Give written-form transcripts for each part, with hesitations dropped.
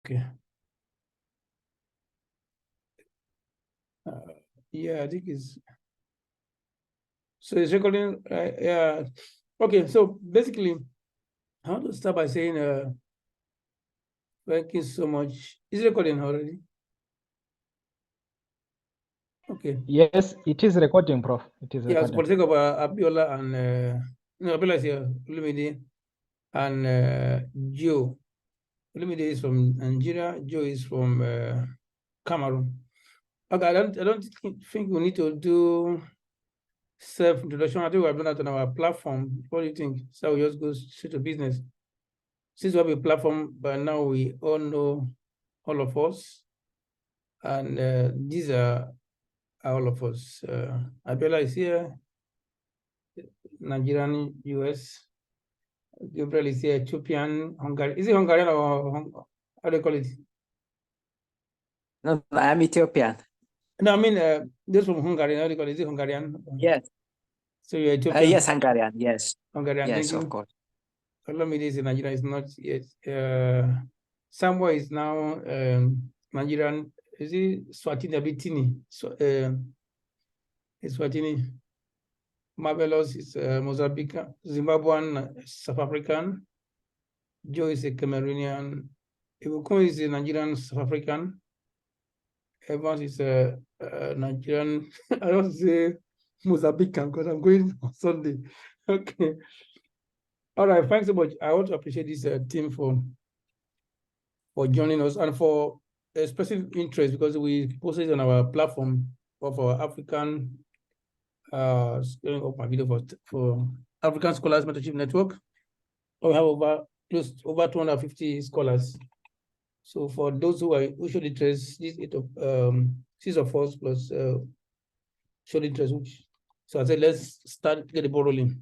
Okay. Yeah, I think it's so it's recording. Yeah. Okay. So basically, I want to start by saying thank you so much. Is it recording already? Okay. Yes, it is recording, Prof. It is Yeah, so for recording. the sake of Abiola and no, Abiola is here, Olumide, and Joe. Olumide is from Nigeria. Joe is from Cameroon. Okay, I don't think we need to do self-introduction. I think we have done that on our platform. What do you think? So we just go straight to business. Since we have a platform, but now we all know all of us, and these are all of us. Abiola is here, Nigerian, US. Gabriel is here, Ethiopian, Hungarian. Is it Hungarian or how do you call it? No, I'm Ethiopian. No, I mean those from Hungary. How do you call it? Is it Hungarian? Yes. So you're Ethiopian. Yes, Hungarian. Yes. Hungarian. Yes, Thank you. of course. Olomide is in Nigeria. Is not yet. Samuel is now Nigerian. Is it Swatini Abitini? So, it's Swatini. Marvelous is Mozambican, Zimbabwean, South African. Joe is a Cameroonian. Ibukun is a Nigerian, South African. Evans is a Nigerian. I don't say Mozambican because I'm going on Sunday. Okay. All right. Thanks so much. I want to appreciate this team for joining us and for expressing interest because we posted on our platform of our African scaling up my video for African Scholars Mentorship Network. We have over 250 scholars. So for those who showed interest, this 6 of us plus showed interest. So I said, let's start get the ball rolling.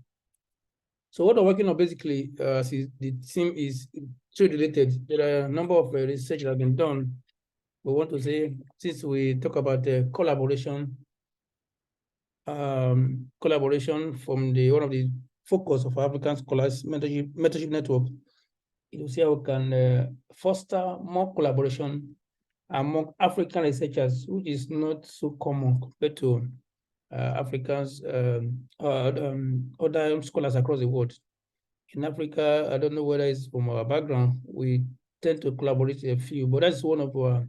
So what we're working on basically, the team is trade related. There are a number of research that have been done. We want to say, since we talk about collaboration from one of the focus of African Scholars Mentorship Network, you see how we can foster more collaboration among African researchers, which is not so common compared to Africans, other scholars across the world. In Africa, I don't know whether it's from our background, we tend to collaborate a few, but that's one of our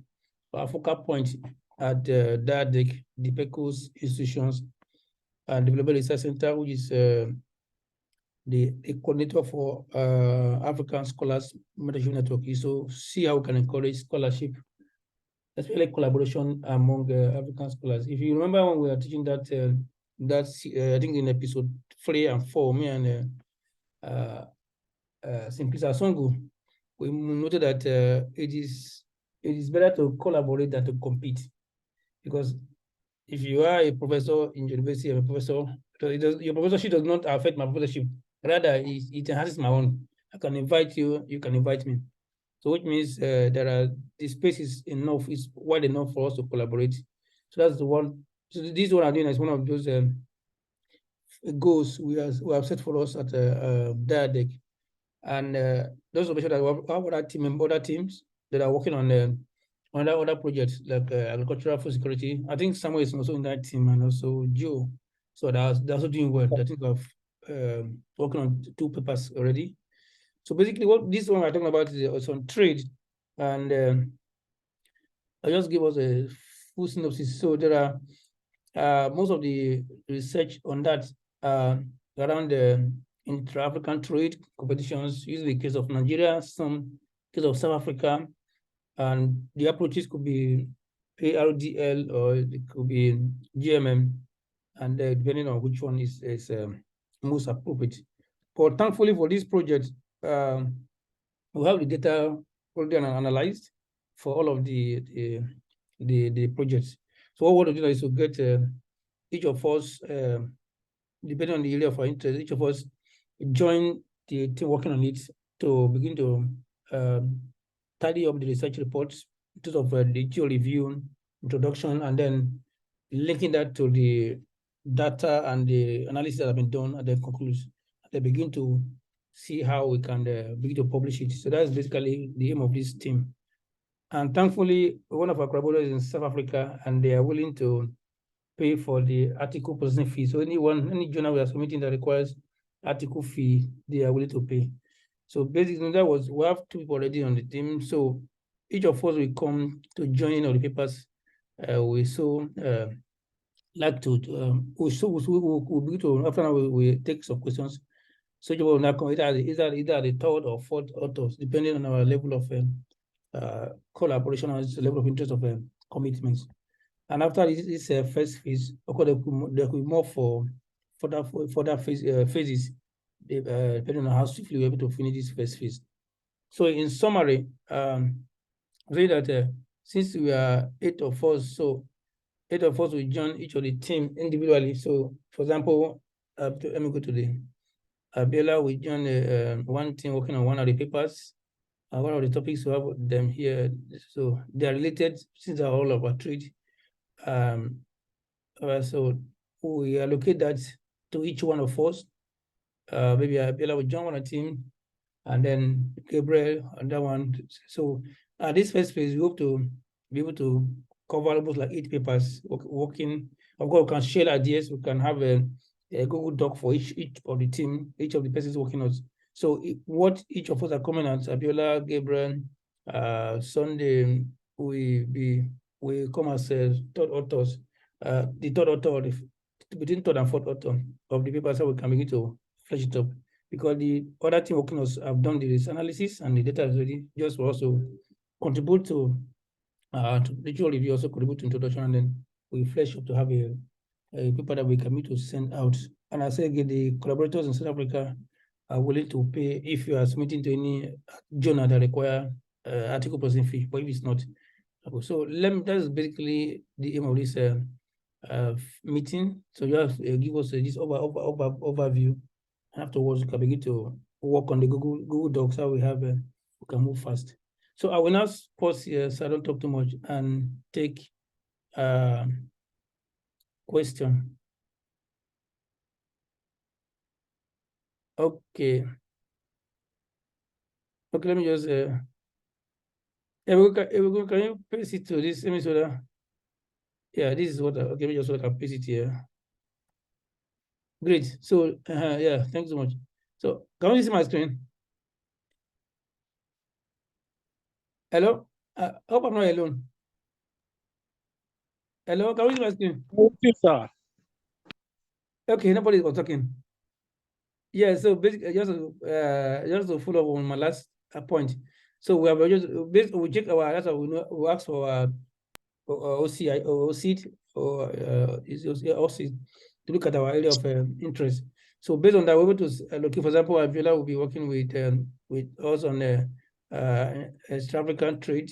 focal points at DIaDeRC, the PECO's institutions and Development Research Center, which is the coordinator for African Scholars Mentorship Network. So see how we can encourage scholarship, especially collaboration among African scholars. If you remember when we were teaching that, I think in episode 3 and 4, me and Simplisa Songo, we noted that it is better to collaborate than to compete, because if you are a professor in university, I'm a professor, your professorship does not affect my professorship. Rather, it enhances my own. I can invite you, you can invite me. So which means the space is enough, is wide enough for us to collaborate. So that's the one. So this one I'm doing is one of those goals we have set for us at DIaDeRC. And those will make sure that we have other teams that are working on other projects like agricultural food security. I think Samuel is also in that team, and also Joe. So they're also doing well. I think I've working on 2 papers already. So basically, what this one I'm talking about is on trade, and I'll just give us a full synopsis. So there are most of the research on that around intra-African trade competitions, usually the case of Nigeria, some case of South Africa, and the approaches could be ARDL or it could be GMM, and depending on which one is most appropriate. But thankfully for this project, we have the data already analyzed for all of the projects. So what we want to do is to get each of us, depending on the area of our interest, each of us join the team working on it to begin to tidy up the research reports in terms of the geo review, introduction, and then linking that to the data and the analysis that have been done, and then conclude. They begin to see how we can begin to publish it. So that's basically the aim of this team. And thankfully, one of our collaborators is in South Africa, and they are willing to pay for the article processing fee. So any journal we are submitting that requires article fee, they are willing to pay. So basically, we have 2 people already on the team. So each of us will come to join in on the papers. We so like to we'll begin to after now we take some questions. So you will now come either the 3rd or 4th authors, depending on our level of collaboration and the level of interest of commitments. And after this first phase, of course, there could be more for that phases, depending on how swiftly we're able to finish this first phase. So in summary, say that since we are 8 of us, so 8 of us will join each of the team individually. So, for example, let me go to the Abiola. We join one team working on one of the papers. One of the topics we have them here. So they are related since they are all of our trade. So we allocate that to each one of us. Maybe Abiola will join one team, and then Gabriel on that one. So this first phase, we hope to be able to cover almost like 8 papers working. Of course, we can share ideas. We can have a Google Doc for each of the team, each of the persons working on. So what each of us are coming at, Abiola, Gabriel, Sunday, we come as 3rd authors. The 3rd author, between 3rd and 4th author of the papers, so we can begin to flesh it up. Because the other team working on have done the risk analysis and the data is ready, just for us to contribute to digital review, also contribute to introduction, and then we flesh up to have a paper that we commit to send out. And I say again, the collaborators in South Africa are willing to pay if you are submitting to any journal that require article processing fee, but if it's not. So that's basically the aim of this meeting. So you have to give us this overview. Afterwards, we can begin to work on the Google Docs, how we can move fast. So I will now pause here so I don't talk too much and take question. Okay. Okay, let me just can you paste it to this? Let me show that. Yeah, this is what okay, let me just so I can paste it here. Great. So yeah, thanks so much. So can you see my screen? Hello? I hope I'm not alone. Hello, can you see my screen? Okay, sir. Okay, nobody was talking. Yeah, so basically, just to follow up on my last point. So we have just we check our data. We ask for our OCI or OCID or OCID to look at our area of interest. So based on that, we're able to locate. For example, Abiola will be working with us on East African trade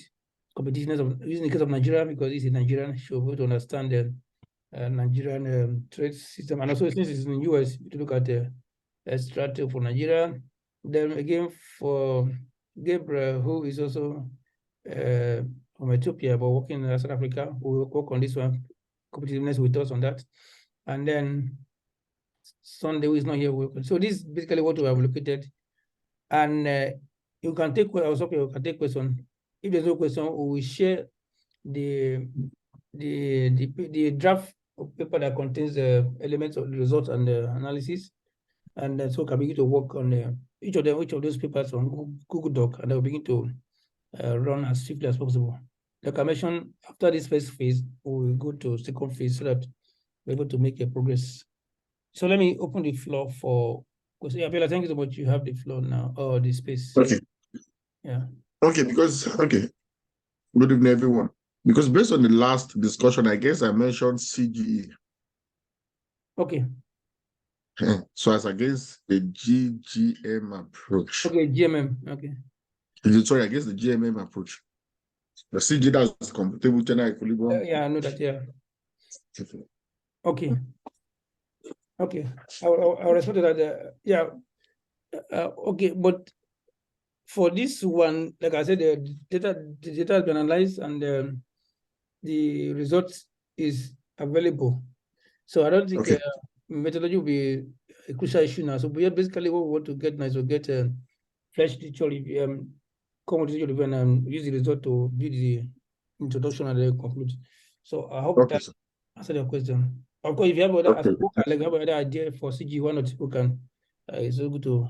competitiveness of using the case of Nigeria because he's a Nigerian. Should be able to understand the Nigerian trade system, and also since it's in the US, to look at the strategy for Nigeria. Then again for Gabriel, who is also from Ethiopia, but working in South Africa, we will work on this one, competitiveness with us on that. And then Sunday, who is not here, so this is basically what we have located. And you can take, I was hoping you can take question. If there's no question, we will share the draft of paper that contains the elements of the results and the analysis. And so can begin to work on each of those papers on Google Doc, and they'll begin to run as swiftly as possible. Like I mentioned, after this first phase, we will go to second phase so that we're able to make a progress. So let me open the floor for questions. Yeah, Bella, thank you so much. You have the floor now, or the space. Okay. Yeah. Okay, good evening, everyone. Because based on the last discussion, I guess I mentioned CGE. Okay. So as against the GGM approach. Okay, GMM. Okay. Sorry, I guess the GMM approach. The CG, that's computable general equilibrium. Yeah, I know that. Yeah. Okay. Okay. I'll respond to that. Yeah. Okay, but for this one, like I said, the data has been analyzed and the results is available. So I don't think methodology will be a crucial issue now. So basically what we want to get now is to get fresh digital come with your review and use the result to build the introduction and then conclude. So I hope Okay, that sir. answered your question. Of course, if you have other, Okay. like have other idea for CG, why not? Who can? It's so good to.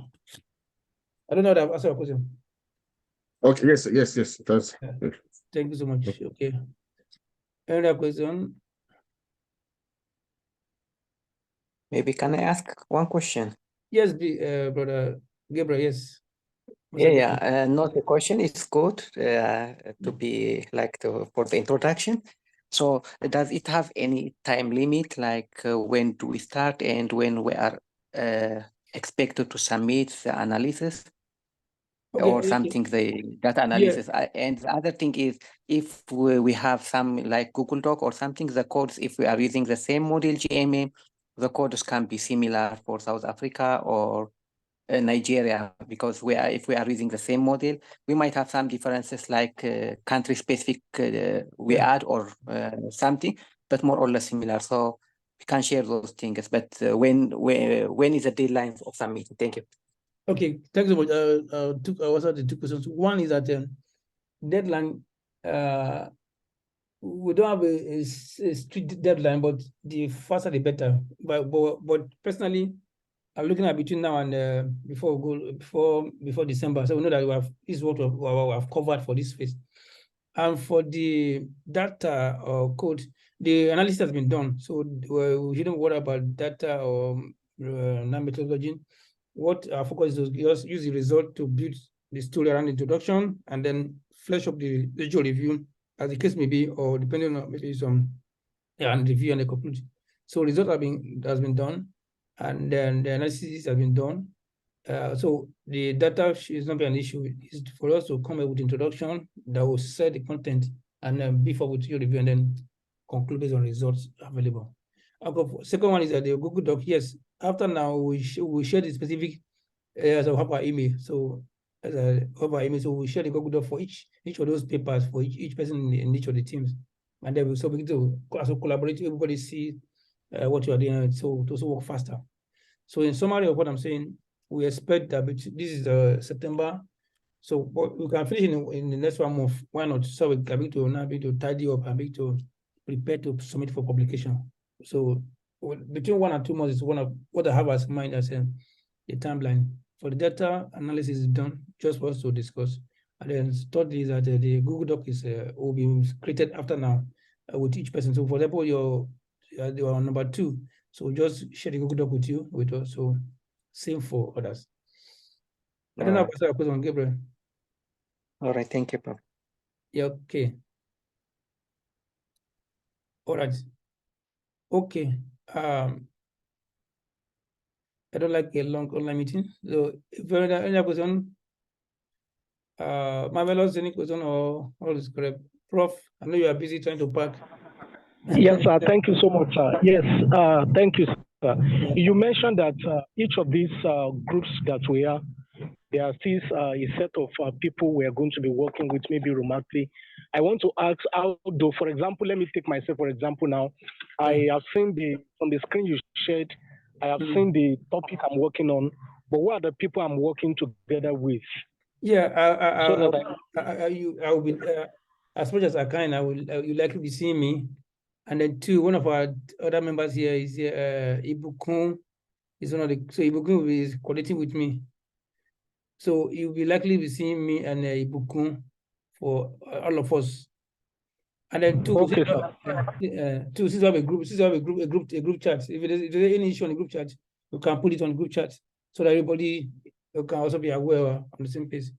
I don't know that I've answered your question. Okay, yes, yes, yes. That's Yeah. good. Thank you so much. Okay. Any other question? Maybe can I ask one question? Yes, brother Gabriel. Yes. What's Yeah, your yeah. question? Not the question is good to be like for the introduction. So does it have any time limit, like when do we start and when we are expected to submit the analysis or Okay. something, the data Yeah. analysis? And the other thing is, if we have some like Google Doc or something, the codes, if we are using the same model GMM, the codes can be similar for South Africa or Nigeria, because if we are using the same model, we might have some differences like country specific we Yeah. add or something, but more or less similar. So we can share those things. But when is the deadline of submitting? Thank you. Okay. Thanks so much. What are the two questions? One is that deadline. We don't have a strict deadline, but the faster the better. But personally, I'm looking at between now and before December. So we know that this is what we have covered for this phase. And for the data or code, the analysis has been done. So we shouldn't worry about data or methodology. What our focus is just use the result to build the story around the introduction and then flesh up the visual review as the case may be, or depending on maybe some and review and the conclusion. So result has been done, and then the analysis has been done. So the data is not be an issue. It's for us to come up with introduction that will set the content and then before we do review and then conclude based on results available. Second one is that the Google Doc. Yes, after now we share the specific as I have our email. So as I have our email, so we share the Google Doc for each of those papers for each person in each of the teams, and then we so begin to also collaborate. Everybody see what you are doing, so to also work faster. So in summary of what I'm saying, we expect that this is September, so we can finish in the next 1 month. Why not? So we can be to now be to tidy up and be to prepare to submit for publication. So between 1 and 2 months is one of what I have as mind as the timeline. For the data analysis is done, just for us to discuss. And then thirdly is that the Google Doc will be created after now with each person. So for example, you're on number 2. So just share the Google Doc with us. So same for others. I don't know if I question, Gabriel. All right, thank you, Prof. Yeah, okay. All right. Okay. I don't like a long online meeting. So if you have any question, Marvelous, any question or all is correct? Prof, I know you are busy trying to pack. Yes, sir. Thank you so much, sir. Yes, thank you, sir. Yeah. You mentioned that each of these groups that we are, there are still a set of people we are going to be working with, maybe remotely. I want to ask how do, for example, let me take myself for example now. I have seen on the screen you shared, I have seen the topic I'm working on, but what are the people I'm working together with? Yeah, I will be as much as I can. You likely be seeing me, and then one of our other members here is Ibukun. Is one of the so Ibukun is coordinating with me. So you'll be likely be seeing me and Ibukun for all of us. And then okay, since we have a group chat. If there's any issue on the group chat, you can put it on the group chat so that everybody can also be aware on the same page.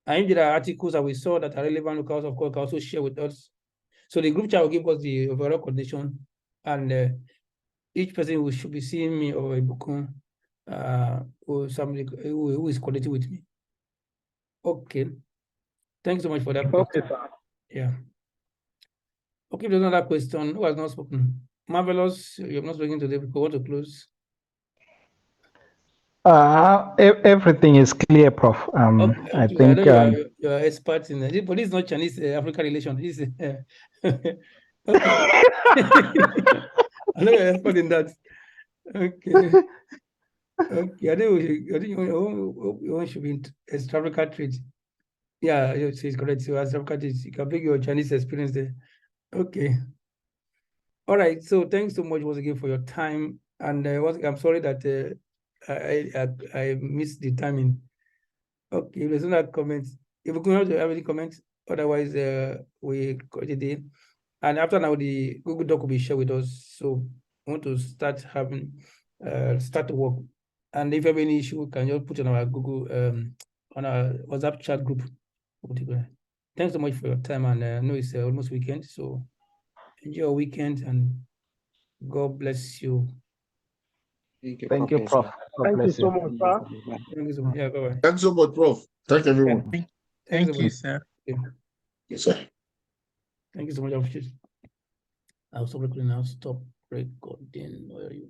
And if there are articles that we saw that are relevant, because of course, can also share with us. So the group chat will give us the overall condition, and each person who should be seeing me or Ibukun, or somebody who is connected with me. Okay. Thanks so much for that. Okay, sir. Yeah. Okay, there's another question. Who has not spoken? Marvelous, you have not spoken today because we want to close. Everything is clear, Prof. Okay, I I think know you're expert in it, but this is not Chinese African relations. This is okay. I know you're expert in that. Okay. Okay. I think one should be in African trade. Yeah, it's correct. So as you can bring your Chinese experience there. Okay. All right. So thanks so much once again for your time. And I'm sorry that I missed the timing. Okay, if there's no comments, if we could have any comments, otherwise we cut it in. And after now, the Google Doc will be shared with us. So we want to start to work. And if you have any issue, we can just put on our Google on our WhatsApp chat group. Thanks so much for your time. And I know it's almost weekend, so enjoy your weekend and God bless you. Thank you, Thank you, Prof. God Thank you bless so you. much, sir. Thank you so much. Yeah, bye-bye. Thanks so much, Prof. Thank everyone. Thank you, sir. Yes, sir. Thank you so much. I'll stop recording now. Stop recording. Where are you?